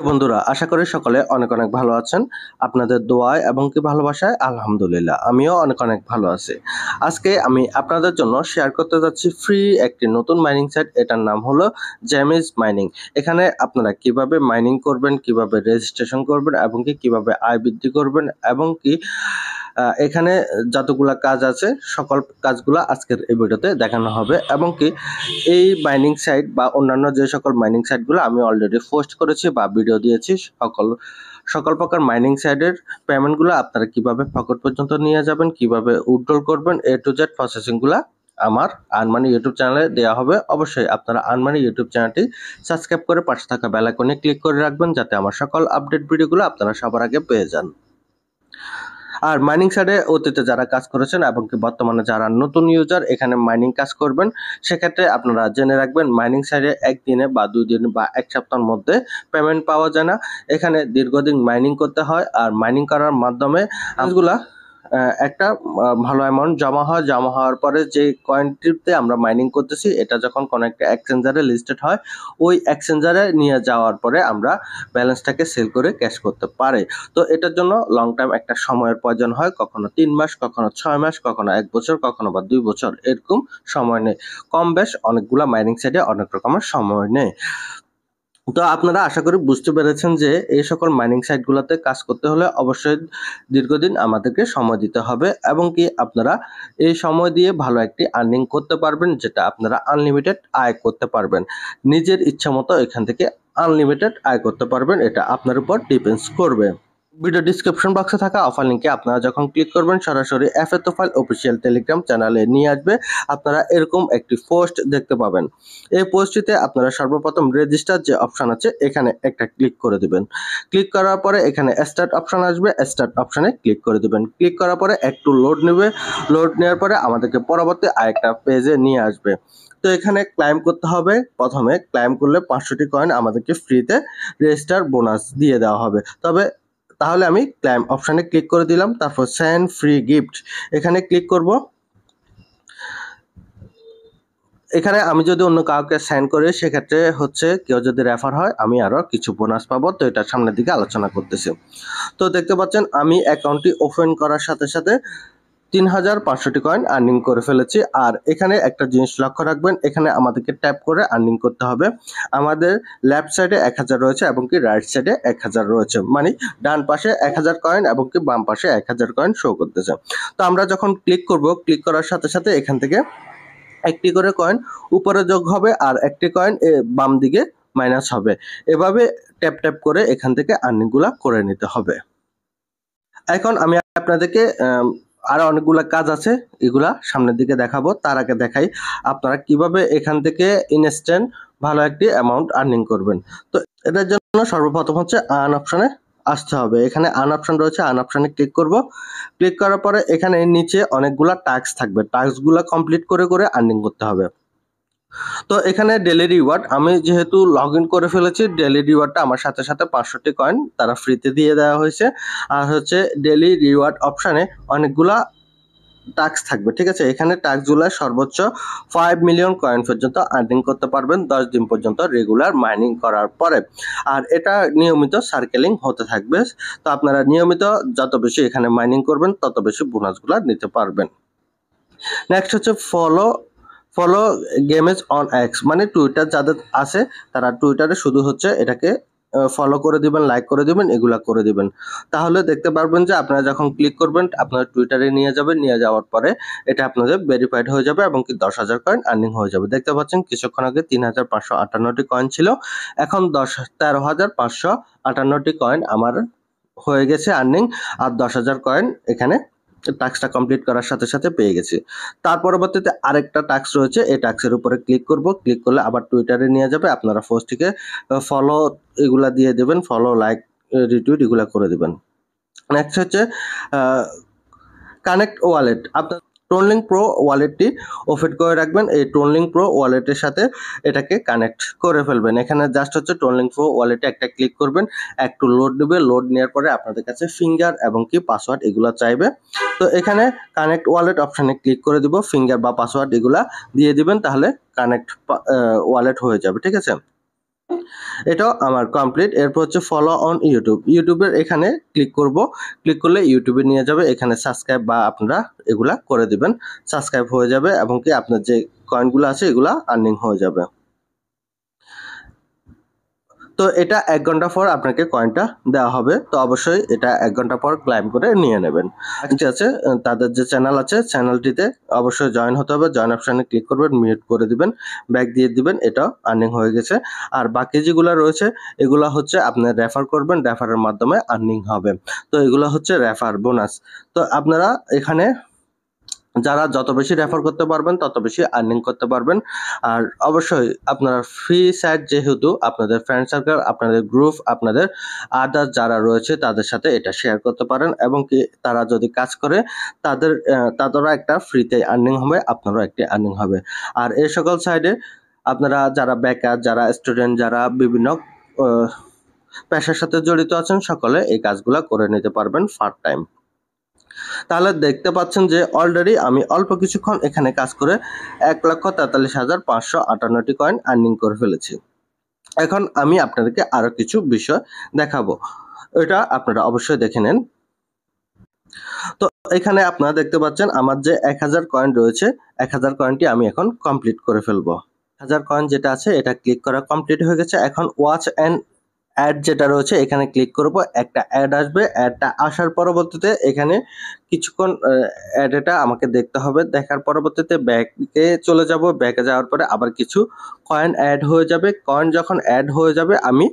বন্ধুরা, আশা করি সকলে অনেক অনেক ভালো আছেন। আপনাদের দোয়ায় এবং কি ভালোবাসায় আলহামদুলিল্লাহ আমিও অনেক অনেক ভালো আছি। আজকে আমি আপনাদের জন্য শেয়ার করতে যাচ্ছি ফ্রি একটি নতুন মাইনিং সাইট। এটার নাম হলো জ্যামিজ মাইনিং। এখানে আপনারা কিভাবে মাইনিং করবেন, কিভাবে রেজিস্ট্রেশন করবেন এবং কি কিভাবে আয় বৃদ্ধি করবেন এবং কি এখানে যতগুলা কাজ আছে সকল কাজগুলো আজকের এই ভিডিওতে দেখানো হবে এবং কি এই মাইনিং সাইট বা অন্যান্য যে সকল মাইনিং সাইটগুলো আমি অলরেডি পোস্ট করেছি বা ভিডিও দিয়েছি সকল প্রকার মাইনিং সাইটের পেমেন্টগুলো আপনারা কিভাবে পকেট পর্যন্ত নিয়ে যাবেন, কিভাবে উইথড্রল করবেন, এ টু জেড প্রসেসিংগুলো আমার আর্নমানি ইউটিউব চ্যানেলে দেওয়া হবে। অবশ্যই আপনারা আর্নমানি ইউটিউব চ্যানেলটি সাবস্ক্রাইব করে পাশে থাকা বেল আইকনে ক্লিক করে রাখবেন যাতে আমার সকল আপডেট ভিডিওগুলো আপনারা সবার আগে পেয়ে যান। আর মাইনিং সাইডে অতীতে যারা কাজ করেছেন এবং কি বর্তমানে যারা নতুন ইউজার এখানে মাইনিং কাজ করবেন, সেক্ষেত্রে আপনারা জেনে রাখবেন মাইনিং সাইডে একদিনে বা 2 দিন বা 1 সপ্তাহের মধ্যে পেমেন্ট পাওয়া যায় না। এখানে দীর্ঘদিন মাইনিং করতে হয় আর মাইনিং করার মাধ্যমে কাজগুলা একটা ভালো অ্যামাউন্ট জমা হওয়ার পরে যে কয়েনটিতে আমরা মাইনিং করতেছি এটা যখন কোনো একটা এক্সচেঞ্জারে লিস্টেড হয়, ওই এক্সচেঞ্জারে নিয়ে যাওয়ার পরে আমরা ব্যালেন্সটাকে সেল করে ক্যাশ করতে পারি। তো এটার জন্য লং টাইম একটা সময়ের প্রয়োজন হয়, কখনো 3 মাস, কখনো 6 মাস, কখনো 1 বছর, কখনো বা 2 বছর, এরকম সময় নেয়। কম বেশ অনেকগুলা মাইনিং সাইটে অনেক রকমের সময় নেয়। তো আপনারা আশা করি বুঝতে পেরেছেন যে এই সকল মাইনিং সাইটগুলোতে কাজ করতে হলে অবশ্যই দীর্ঘদিন আমাদেরকে সময় দিতে হবে এবং কি আপনারা এই সময় দিয়ে ভালো একটি আর্নিং করতে পারবেন, যেটা আপনারা আনলিমিটেড আয় করতে পারবেন। নিজের ইচ্ছা মতো এখান থেকে আনলিমিটেড আয় করতে পারবেন, এটা আপনার উপর ডিপেন্ডস করবে। ভিডিও ডিসক্রিপশন বক্সে থাকা অফার লিঙ্কে আপনারা যখন ক্লিক করবেন সরাসরি এফএ তোফায়েল অফিসিয়াল টেলিগ্রাম চ্যানেলে নিয়ে আসবে। আপনারা এরকম একটি পোস্ট দেখতে পাবেন। এই পোস্টটিতে আপনারা সর্বপ্রথম রেজিস্টার যে অপশন আছে এখানে একটা ক্লিক করে দিবেন। ক্লিক করার পরে এখানে স্টার্ট অপশন আসবে, স্টার্ট অপশনে ক্লিক করে দিবেন। ক্লিক করার পরে একটু লোড নেবে, লোড নেওয়ার পরে আমাদেরকে পরবর্তী আরেকটা পেজে নিয়ে আসবে। তো এখানে ক্লাইম করতে হবে। প্রথমে ক্লাইম করলে 500টি কয়েন আমাদেরকে ফ্রিতে রেজিস্টার বোনাস দিয়ে দেওয়া হবে। তাহলে আমি ক্লাইম অপশানে ক্লিক করে দিলাম। তারপর সেন্ড ফ্রি গিফট এখানে ক্লিক করব। এখানে আমি যদি অন্য কাউকে সেন্ড করি সেক্ষেত্রে হচ্ছে কেউ যদি রেফার হয় আমি আরও কিছু বোনাস পাবো। তো এটা সামনের দিকে আলোচনা করতেছি। তো দেখতে পাচ্ছেন আমি অ্যাকাউন্টটি ওপেন করার সাথে সাথে 3500টি কয়েন আর্নিং করে ফেলেছি। আর এখানে একটা জিনিস লক্ষ্য রাখবেন, এখানে আমাদেরকে ট্যাপ করে আর্নিং করতে হবে। আমাদের লেফট সাইডে 1000 রয়েছে এবং কি রাইট সাইডে 1000 রয়েছে, মানে ডান পাশে 1000 কয়েন এবং কি বাম পাশে 1000 কয়েন শো করতেছে। তো আমরা যখন ক্লিক করব, ক্লিক করার সাথে সাথে এখান থেকে একটি করে কয়েন উপরে যোগ হবে আর একটি কয়েন বাম দিকে মাইনাস হবে। এভাবে ট্যাপ ট্যাপ করে এখান থেকে আর্নিংগুলা করে নিতে হবে। এখন আমি আপনাদেরকে আরো অনেকগুলা কাজ আছে, এগুলা সামনের দিকে দেখাবো। তার আগে দেখাই আপনারা কিভাবে এখান থেকে ইনস্ট্যান্ট ভালো একটি অ্যামাউন্ট আর্নিং করবেন। তো এটার জন্য সর্বপ্রথম হচ্ছে আর্ন অপশনে আসতে হবে। এখানে আর্ন অপশন রয়েছে, আর্ন অপশনে ক্লিক করব। ক্লিক করার পরে এখানে নিচে অনেকগুলা টাস্ক থাকবে, টাস্কগুলো কমপ্লিট করে করে আর্নিং করতে হবে। তো এখানে ডেলি রিওয়ার্ড আমি যেহেতু লগ ইন করে ফেলেছি, ডেলি রিওয়ার্ডটা আমার সাথে সাথে 500টি কয়েন তারা ফ্রিতে দিয়ে দেওয়া হয়েছে। আর হচ্ছে ডেলি রিওয়ার্ড অপশানে অনেকগুলা টাস্ক থাকবে, ঠিক আছে। এখানে টাস্কগুলো সর্বোচ্চ 5 মিলিয়ন কয়েন পর্যন্ত আর্নিং করতে পারবেন 10 দিন পর্যন্ত রেগুলার মাইনিং করার পরে। আর এটা নিয়মিত সার্কেলিং হতে থাকবে। তো আপনারা নিয়মিত যত বেশি এখানে মাইনিং করবেন তত বেশি বোনাসগুলো নিতে পারবেন। নেক্সট হচ্ছে ফলো গেমেজ অন এক্স, মানে টুইটার যাদের আছে তারা টুইটারে শুধু হচ্ছে এটাকে ফলো করে দিবেন, লাইক করে দিবেন, এগুলা করে দিবেন। তাহলে দেখতে পারবেন যে আপনারা যখন ক্লিক করবেন আপনারা টুইটারে নিয়ে যাবেন, নিয়ে যাওয়ার পরে এটা আপনাদের ভেরিফাইড হয়ে যাবে এবং কি 10,000 কয়েন আর্নিং হয়ে যাবে। দেখতে পাচ্ছেন কিছুক্ষণ আগে 3558টি কয়েন ছিল, এখন 13,558টি কয়েন আমার হয়ে গেছে আর্নিং। আর 10,000 কয়েন এখানে টাস্কটা কমপ্লিট করার সাথে সাথে পেয়ে গেছি। তার পরবর্তীতে আরেকটা টাস্ক রয়েছে, এই টাস্কের উপরে ক্লিক করব। ক্লিক করলে আবার টুইটারে নিয়ে যাবে। আপনারা পোস্টটিকে ফলো এগুলা দিয়ে দেবেন, ফলো, লাইক, রিটুইট এগুলা করে দেবেন। নেক্সট হচ্ছে কানেক্ট ওয়ালেট। আপনার ট্রোনলিঙ্ক প্রো ওয়ালেটটি ওপেন করে রাখবেন। এই ট্রোনলিঙ্ক প্রো ওয়ালেটের সাথে এটাকে কানেক্ট করে ফেলবেন। এখানে জাস্ট হচ্ছে ট্রোনলিঙ্ক প্রো ওয়ালেটে একটা ক্লিক করবেন, একটু লোড নেবে। লোড নেওয়ার পরে আপনাদের কাছে ফিঙ্গার এবং কি পাসওয়ার্ড এগুলো চাইবে। তো এখানে কানেক্ট ওয়ালেট অপশানে ক্লিক করে দিব, ফিঙ্গার বা পাসওয়ার্ড এগুলা দিয়ে দিবেন, তাহলে কানেক্ট ওয়ালেট হয়ে যাবে, ঠিক আছে। এটাও আমার কমপ্লিট। এরপর হচ্ছে ফলো অন ইউটিউব। ইউটিউবের এখানে ক্লিক করব। ক্লিক করলে ইউটিউবে নিয়ে যাবে। এখানে সাবস্ক্রাইব বা আপনারা এগুলা করে দিবেন। সাবস্ক্রাইব হয়ে যাবে এবং কি আপনার যে কয়েনগুলো আছে এগুলা আর্নিং হয়ে যাবে। তো এটা 1 ঘন্টা পর আপনাকে কয়েনটা দেওয়া হবে। তো অবশ্যই এটা 1 ঘন্টা পর ক্লাইম করে নিয়ে নেবেন। ঠিক আছে, তাদের যে চ্যানেল আছে চ্যানেলটিতে অবশ্যই জয়েন হতে হবে। জয়েন অপশনে ক্লিক করবেন, মিউট করে দিবেন, ব্যাক দিয়ে দিবেন। এটাও আর্নিং হয়ে গেছে। আর বাকি যেগুলো রয়েছে এগুলা হচ্ছে আপনি রেফার করবেন, রেফারের মাধ্যমে আর্নিং হবে। তো এগুলো হচ্ছে রেফার বোনাস। তো আপনারা এখানে যারা যত বেশি রেফার করতে পারবেন তত বেশি আর্নিং করতে পারবেন। আর অবশ্যই আপনারা ফ্রি সাইট যেহেতু আপনাদের ফ্রেন্ড সার্কেল, আপনাদের গ্রুপ, আপনাদের আদার্স যারা রয়েছে তাদের সাথে এটা শেয়ার করতে পারেন এবং কি তারা যদি কাজ করে তাদেরও একটা ফ্রিতে আর্নিং হবে, আপনারও একটি আর্নিং হবে। আর এই সকল সাইডে আপনারা যারা বেকার, যারা স্টুডেন্ট, যারা বিভিন্ন পেশার সাথে জড়িত আছেন সকলে এই কাজগুলো করে নিতে পারবেন পার্ট টাইম। তাহলে দেখতে পাচ্ছেন যে অলরেডি আমি অল্প কিছুক্ষণ এখানে কাজ করে 1,43,558টি কয়েন আর্নিং করে ফেলেছি। এখন আমি আপনাদেরকে আরো কিছু বিষয় দেখাবো, এটা আপনারা অবশ্যই দেখে নেন। তো এখানে আপনারা দেখতে পাচ্ছেন আমার যে 1000 কয়েন রয়েছে, 1000 কয়েনটি আমি এখন কমপ্লিট করে ফেলবো। 1000 কয়েন যেটা আছে এটা ক্লিক করা কমপ্লিট হয়ে গেছে। এখন ওয়াচ অ্যান্ড অ্যাড যেটা রয়েছে এখানে ক্লিক করব। একটা অ্যাড আসবে। অ্যাডটা আসার পরবর্তীতে এখানে কিছুক্ষণ অ্যাডটা আমাকে দেখতে হবে। দেখার পরবর্তীতে ব্যাকে চলে যাব। ব্যাকে যাওয়ার পরে আবার কিছু কয়েন অ্যাড হয়ে যাবে। কয়েন যখন অ্যাড হয়ে যাবে আমি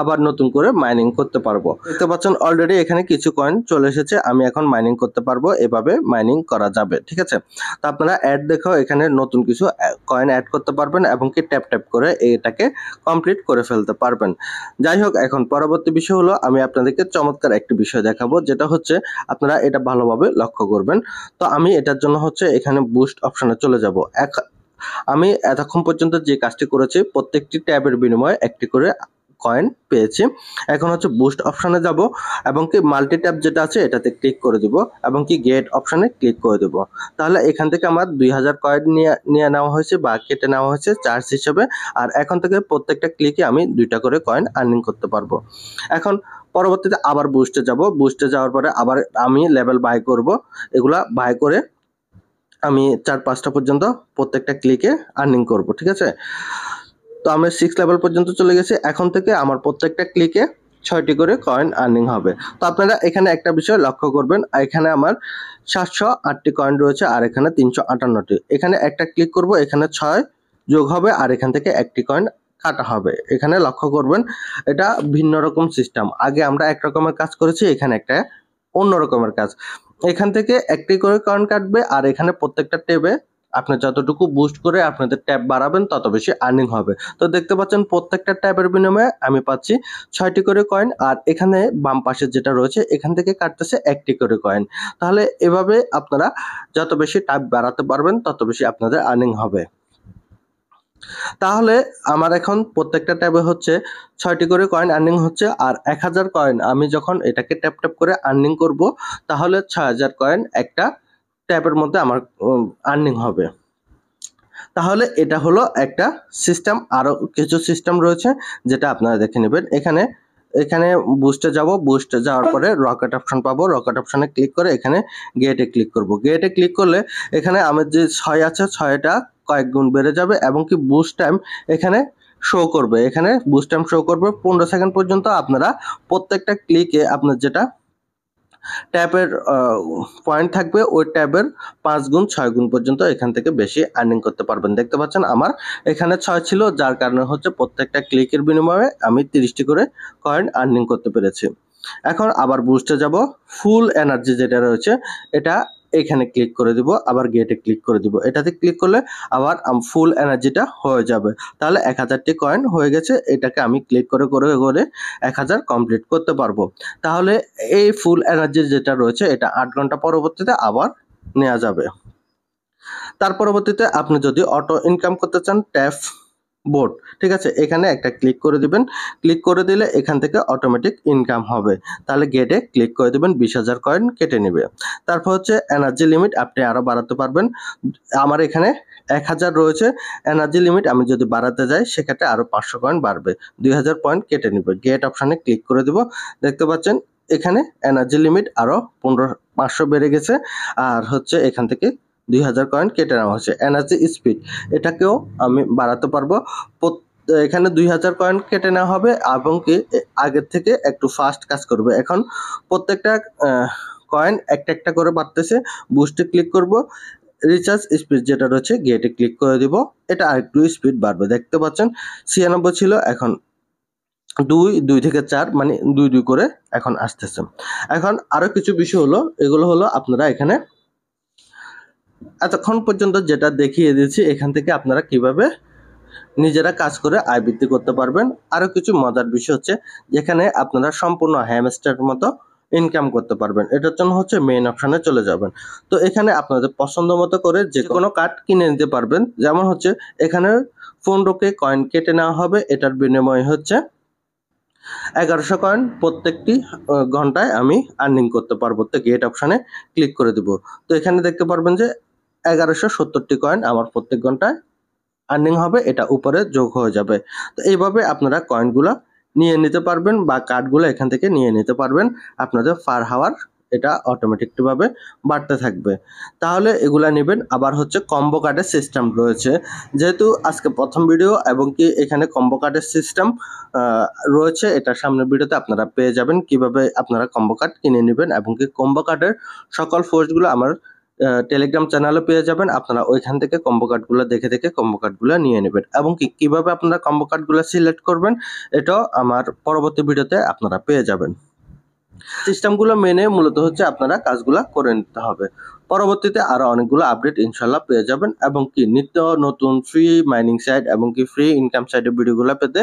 আবার নতুন করে মাইনিং করতে পারবো। দেখতে পাচ্ছেন অলরেডি এখানে কিছু কয়েন চলে এসেছে। আমি এখন মাইনিং করতে পারবো। এভাবে মাইনিং করা যাবে। ঠিক আছে, তো আপনারা অ্যাড দেখেও এখানে নতুন কিছু কয়েন অ্যাড করতে পারবেন এবং কি ট্যাপ ট্যাপ করে এটাকে কমপ্লিট করে ফেলতে পারবেন। যাই হোক, এখন পরবর্তী বিষয় হলো আমি আপনাদেরকে চমৎকার একটি বিষয় দেখাবো, যেটা হচ্ছে আপনারা এটা ভালোভাবে লক্ষ্য করবেন। তো আমি এটার জন্য হচ্ছে এখানে বুস্ট অপশনে চলে যাব। আমি এতক্ষণ পর্যন্ত যে কাজটি করেছি প্রত্যেকটি ট্যাবের বিনিময়ে একটি করে কয়েন পেয়েছি। এখন হচ্ছে বুস্ট অপশনে যাব এবং কি মাল্টি ট্যাব যেটা আছে এটাতে ক্লিক করে দিব এবং কি গেট অপশনে ক্লিক করে দেব। তাহলে এখান থেকে আমার 2000 কয়েন নিয়ে নেওয়া হয়েছে বা কেটে নেওয়া হয়েছে চার্জ হিসেবে। আর এখন থেকে প্রত্যেকটা ক্লিকে আমি 2টা করে কয়েন আর্নিং করতে পারবো। এখন পরবর্তীতে আবার বুস্টে যাব। বুস্টে যাওয়ার পরে আবার আমি লেভেল বাই করব। এগুলা বাই করে আমি 4-5টা পর্যন্ত প্রত্যেকটা ক্লিকে আর্নিং করব। ঠিক আছে, তো আমরা 6 লেভেল পর্যন্ত চলে গেছি। এখন থেকে আমার প্রত্যেকটা ক্লিকে 6টি করে কয়েন আর্নিং হবে। তো আপনারা এখানে একটা বিষয় লক্ষ্য করবেন, এখানে আমার 708টি কয়েন রয়েছে আর এখানে 358টি। এখানে একটা ক্লিক করব, এখানে 6 যোগ হবে আর এখান থেকে একটি কয়েন কাটা হবে। এখানে লক্ষ্য করবেন এটা ভিন্ন রকম সিস্টেম। আগে আমরা এক রকমের কাজ করেছি, এখানে একটা অন্য রকমের কাজ। এখান থেকে একটি করে কয়েন কাটবে আর এখানে প্রত্যেকটা ট্যাবে আপনি যতটুকু বুস্ট করে আপনাদের ট্যাব বাড়াবেন তত বেশি আর্নিং হবে। তো দেখতে পাচ্ছেন প্রত্যেকটা ট্যাবের বিনিময়ে আমি পাচ্ছি 6টি করে কয়েন আর এখানে বাম পাশে যেটা রয়েছে এখান থেকে কাটতেছে একটি করে কয়েন। তাহলে এভাবে আপনারা যত বেশি ট্যাব বাড়াতে পারবেন তত বেশি আপনাদের আর্নিং হবে। তাহলে আমার এখন প্রত্যেকটা ট্যাবে হচ্ছে 6টি করে কয়েন আর্নিং হচ্ছে আর 1000 কয়েন আমি যখন এটাকে ট্যাপ ট্যাপ করে আর্নিং করব তাহলে 6000 কয়েন একটা ট্যাবের মধ্যে আমার আর্নিং হবে। তাহলে এটা হলো একটা সিস্টেম। আরো কিছু সিস্টেম রয়েছে যেটা আপনারা দেখে নেবেন। এখানে বুস্টে যাব। বুস্টে যাওয়ার পরে রকেট অপশন পাবো। রকেট অপশনে ক্লিক করে এখানে গেটে ক্লিক করব। গেটে ক্লিক করলে এখানে আমার যে 6 আছে 6টা কয়েক গুণ বেড়ে যাবে এবং কি বুস্ট টাইম এখানে শো করবে। এখানে বুস্ট টাইম শো করবে 15 সেকেন্ড পর্যন্ত। আপনারা প্রত্যেকটা ক্লিকে আপনার যেটা ট্যাবের পয়েন্ট থাকবে ওই ট্যাবের 5 গুণ 6 গুণ পর্যন্ত এখান থেকে বেশি আর্নিং করতে পারবেন। দেখতে পাচ্ছেন আমার এখানে 6 ছিল, যার কারণে হচ্ছে প্রত্যেকটা ক্লিকের বিনিময়ে আমি 30টি করে কয়েন আর্নিং করতে পেরেছি। এখন আবার বুস্টে যাব। ফুল এনার্জি যেটা রয়েছে এটা এখানে ক্লিক করে দিব, আবার গেটে ক্লিক করে দিব। এটাতে ক্লিক করলে আবার ফুল এনার্জিটা হয়ে যাবে। তাহলে 1000টি কয়েন হয়ে গেছে। এটাকে আমি ক্লিক করে করে করে 1000 কমপ্লিট করতে পারবো। তাহলে এই ফুল এনার্জি যেটা রয়েছে এটা 8 ঘন্টা পরবর্তীতে আবার নেওয়া যাবে। তার পরবর্তীতে আপনি যদি অটো ইনকাম করতে চান ট্যাপ বোর্ড, ঠিক আছে, এখানে একটা ক্লিক করে দিবেন। ক্লিক করে দিলে এখান থেকে অটোমেটিক ইনকাম হবে। তাহলে গেটে ক্লিক করে দিবেন, 20,000 কয়েন কেটে নেবে। তারপর হচ্ছে এনার্জি লিমিট আপনি আরো বাড়াতে পারবেন। আমার এখানে 1000 রয়েছে এনার্জি লিমিট, আমি যদি বাড়াতে যাই সেক্ষেত্রে আরো 500 কয়েন বাড়বে, 2000 পয়েন্ট কেটে নেবে। গেট অপশনে ক্লিক করে দিব। দেখতে পাচ্ছেন এখানে এনার্জি লিমিট আরো 500 বেড়ে গেছে। আর হচ্ছে এখান থেকে 2000 কয়েন কেটে নেওয়া হচ্ছে। এনার্জি স্পিড এটাকেও আমি বাড়াতে পারবো। এখানে 2000 কয়েন কেটে নেওয়া হবে এবং কি আগের থেকে একটু ফাস্ট কাজ করবে। এখন প্রত্যেকটা কয়েন একটা একটা করে বাড়তেছে। বুস্টে ক্লিক করব, রিচার্জ স্পিড যেটা রয়েছে গেটে ক্লিক করে দিব, এটা আরেকটু স্পিড বাড়বে। দেখতে পাচ্ছেন 96 ছিল, এখন 2 থেকে 4 মানে 2 করে এখন আসতেছে। এখন আরো কিছু বিষয় হলো, এগুলো হলো আপনারা এখানে এতক্ষণ পর্যন্ত যেটা দেখিয়ে দিয়েছি, এখান থেকে আপনারা কিভাবে নিজেরা কাজ করে আয় বৃদ্ধি করতে পারবেন। আরো কিছু মজার বিষয় হচ্ছে যেখানে আপনারা সম্পূর্ণ হ্যামস্টারের মতো ইনকাম করতে পারবেন। এটার জন্য হচ্ছে মেইন অপশনে চলে যাবেন। তো এখানে আপনাদের পছন্দ মতো করে যে কোনো কার্ড কিনে নিতে পারবেন। যেমন হচ্ছে এখানে 15কে কয়েন কেটে নেওয়া হবে, এটার বিনিময়ে হচ্ছে 1100 কয়েন প্রত্যেকটি ঘন্টায় আমি আর্নিং করতে পারবো। তো গেট অপশনে ক্লিক করে দিব। তো এখানে দেখতে পারবেন যে 1170টি কয়েন আমার প্রত্যেক ঘন্টায় আর্নিং হবে, এটা উপরে যোগ হয়ে যাবে। তো এইভাবে আপনারা কয়েনগুলো নিয়ে নিতে পারবেন বা কার্ডগুলো এখান থেকে নিয়ে নিতে পারবেন। আপনাদের পার হাওয়ার এটা অটোমেটিকলি ভাবে বাড়তে থাকবে। তাহলে এগুলা নেবেন। আবার হচ্ছে কম্বো কার্ডের সিস্টেম রয়েছে। যেহেতু আজকে প্রথম ভিডিও এবং কি এখানে কম্বো কার্ডের সিস্টেম রয়েছে, এটা সামনের ভিডিওতে আপনারা পেয়ে যাবেন কিভাবে আপনারা কম্বো কার্ড কিনে নেবেন এবং কি কম্বো কার্ডের সকল পোস্টগুলো আমার টেলিগ্রাম চ্যানেলে পেয়ে যাবেন। আপনারা ওইখান থেকে কম্বো কার্ডগুলো দেখে কম্বো কার্ডগুলো নিয়ে নেবেন এবং কিভাবে আপনারা কম্বো কার্ডগুলো সিলেক্ট করবেন এটাও আমার পরবর্তী ভিডিওতে আপনারা পেয়ে যাবেন। সিস্টেমগুলো মেনে মূলত হচ্ছে আপনারা কাজগুলো করে নিতে হবে। পরবর্তীতে আরো অনেকগুলো আপডেট ইনশাল্লাহ পেয়ে যাবেন এবং কি নিত্য নতুন ফ্রি মাইনিং সাইট এবং কি ফ্রি ইনকাম সাইটের ভিডিওগুলো পেতে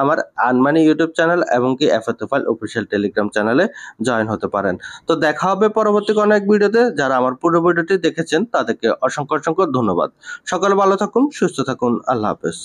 আমার আনমানি ইউটিউব চ্যানেল এবং কি এফএতোফাইল অফিসিয়াল টেলিগ্রাম চ্যানেলে জয়েন হতে পারেন। তো দেখা হবে পরবর্তী কোনো এক ভিডিওতে। যারা আমার পুরো ভিডিওটি দেখেছেন তাদেরকে অসংখ্য ধন্যবাদ। সকলে ভালো থাকুন, সুস্থ থাকুন, আল্লাহ হাফেজ।